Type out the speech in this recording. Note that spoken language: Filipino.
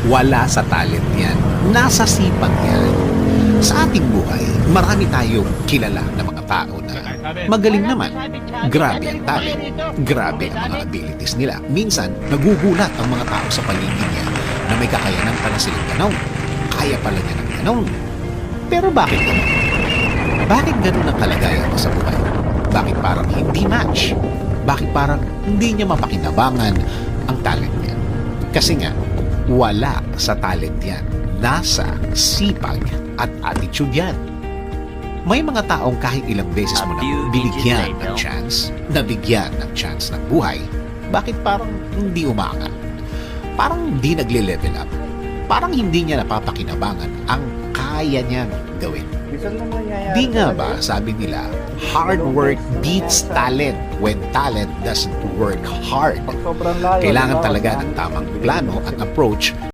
Wala sa talent yan. Nasa sipag yan. Sa ating buhay, marami tayong kilala na mga tao na magaling naman. Grabe ang talent. Grabe ang mga abilities nila. Minsan, nagugulat ang mga tao sa paligid niya na may kakayanan pala silang ganon. Kaya pala niya ng ganon. Pero bakit ganon? Bakit ganon ang kalagayan mo sa buhay? Bakit parang hindi match? Bakit parang hindi niya mapakinabangan ang talent niya? Kasi nga, wala sa talent yan. Nasa sipag at attitude yan. May mga taong kahit ilang beses mo na binigyan ng chance, nabigyan ng chance ng buhay, bakit parang hindi umaangat? Parang hindi nagle-level up. Parang hindi niya napapakinabangan ang kaya niyang gawin. Di nga ba, sabi nila, hard work beats talent when talent doesn't work hard. Kailangan talaga ng tamang plano at approach